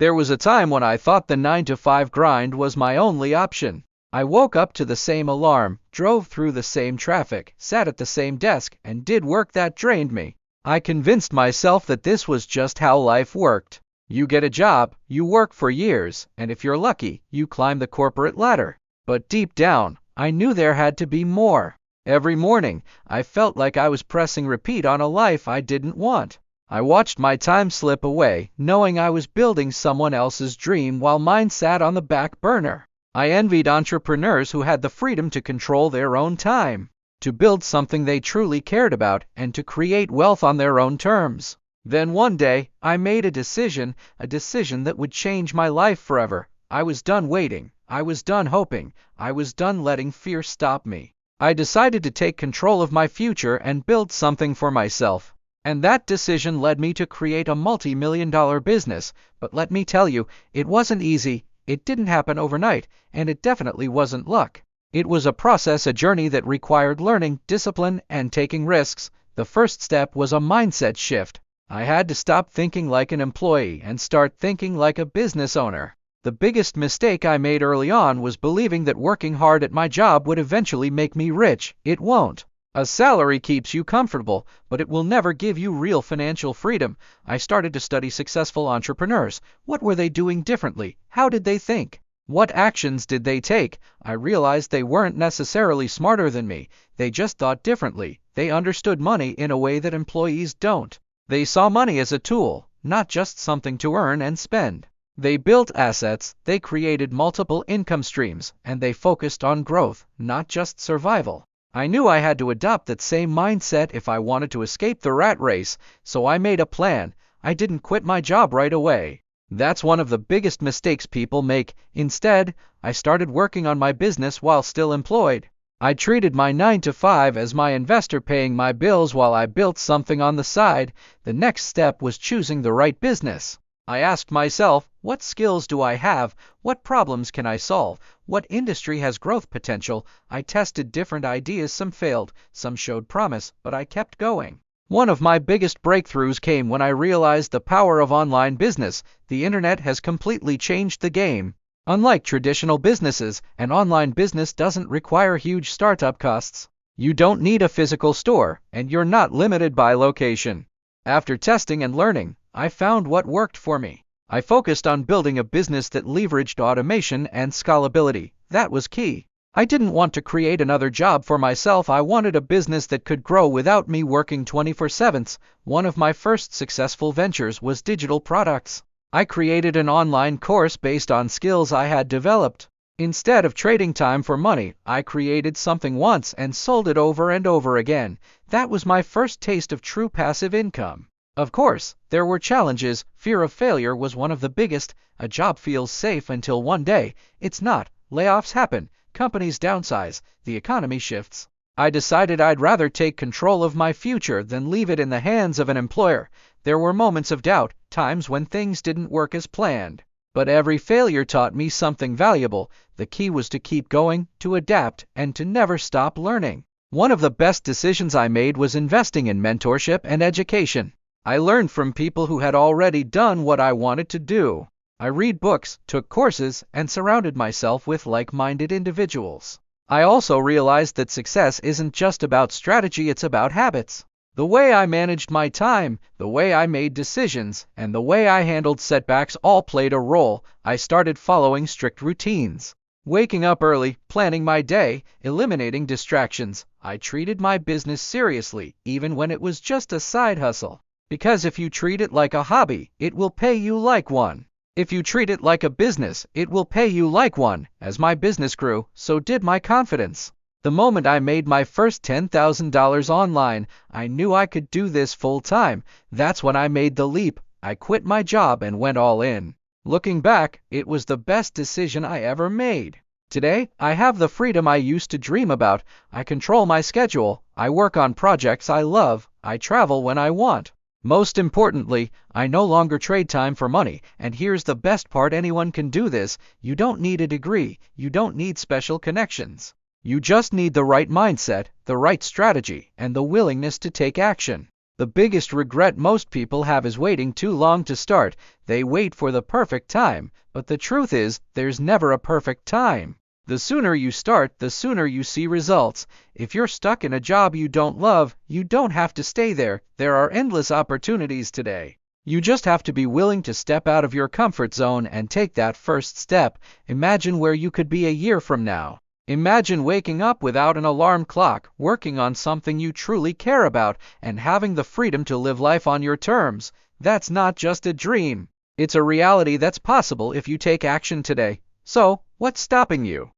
There was a time when I thought the 9-to-5 grind was my only option. I woke up to the same alarm, drove through the same traffic, sat at the same desk, and did work that drained me. I convinced myself that this was just how life worked. You get a job, you work for years, and if you're lucky, you climb the corporate ladder. But deep down, I knew there had to be more. Every morning, I felt like I was pressing repeat on a life I didn't want. I watched my time slip away, knowing I was building someone else's dream while mine sat on the back burner. I envied entrepreneurs who had the freedom to control their own time, to build something they truly cared about, and to create wealth on their own terms. Then one day, I made a decision that would change my life forever. I was done waiting. I was done hoping. I was done letting fear stop me. I decided to take control of my future and build something for myself. And that decision led me to create a multi-million-dollar business. But let me tell you, it wasn't easy, it didn't happen overnight, and it definitely wasn't luck. It was a process, a journey that required learning, discipline, and taking risks. The first step was a mindset shift. I had to stop thinking like an employee and start thinking like a business owner. The biggest mistake I made early on was believing that working hard at my job would eventually make me rich. It won't. A salary keeps you comfortable, but it will never give you real financial freedom. I started to study successful entrepreneurs. What were they doing differently? How did they think? What actions did they take? I realized they weren't necessarily smarter than me. They just thought differently. They understood money in a way that employees don't. They saw money as a tool, not just something to earn and spend. They built assets, they created multiple income streams, and they focused on growth, not just survival. I knew I had to adopt that same mindset if I wanted to escape the rat race, so I made a plan. I didn't quit my job right away. That's one of the biggest mistakes people make. Instead, I started working on my business while still employed. I treated my 9-to-5 as my investor paying my bills while I built something on the side. The next step was choosing the right business. I asked myself, what skills do I have? What problems can I solve? What industry has growth potential? I tested different ideas. Some failed, some showed promise, but I kept going. One of my biggest breakthroughs came when I realized the power of online business. The internet has completely changed the game. Unlike traditional businesses, an online business doesn't require huge startup costs. You don't need a physical store, and you're not limited by location. After testing and learning, I found what worked for me. I focused on building a business that leveraged automation and scalability. That was key. I didn't want to create another job for myself. I wanted a business that could grow without me working 24/7. One of my first successful ventures was digital products. I created an online course based on skills I had developed. Instead of trading time for money, I created something once and sold it over and over again. That was my first taste of true passive income. Of course, there were challenges. Fear of failure was one of the biggest. A job feels safe until one day it's not. Layoffs happen, companies downsize, the economy shifts. I decided I'd rather take control of my future than leave it in the hands of an employer. There were moments of doubt, times when things didn't work as planned. But every failure taught me something valuable. The key was to keep going, to adapt, and to never stop learning. One of the best decisions I made was investing in mentorship and education. I learned from people who had already done what I wanted to do. I read books, took courses, and surrounded myself with like-minded individuals. I also realized that success isn't just about strategy, it's about habits. The way I managed my time, the way I made decisions, and the way I handled setbacks all played a role. I started following strict routines. Waking up early, planning my day, eliminating distractions. I treated my business seriously, even when it was just a side hustle. Because if you treat it like a hobby, it will pay you like one. If you treat it like a business, it will pay you like one. As my business grew, so did my confidence. The moment I made my first $10,000 online, I knew I could do this full time. That's when I made the leap. I quit my job and went all in. Looking back, it was the best decision I ever made. Today, I have the freedom I used to dream about. I control my schedule. I work on projects I love. I travel when I want. Most importantly, I no longer trade time for money. And here's the best part: anyone can do this. You don't need a degree. You don't need special connections. You just need the right mindset, the right strategy, and the willingness to take action. The biggest regret most people have is waiting too long to start. They wait for the perfect time, but the truth is, there's never a perfect time. The sooner you start, the sooner you see results. If you're stuck in a job you don't love, you don't have to stay there. There are endless opportunities today. You just have to be willing to step out of your comfort zone and take that first step. Imagine where you could be a year from now. Imagine waking up without an alarm clock, working on something you truly care about, and having the freedom to live life on your terms. That's not just a dream. It's a reality that's possible if you take action today. So, what's stopping you?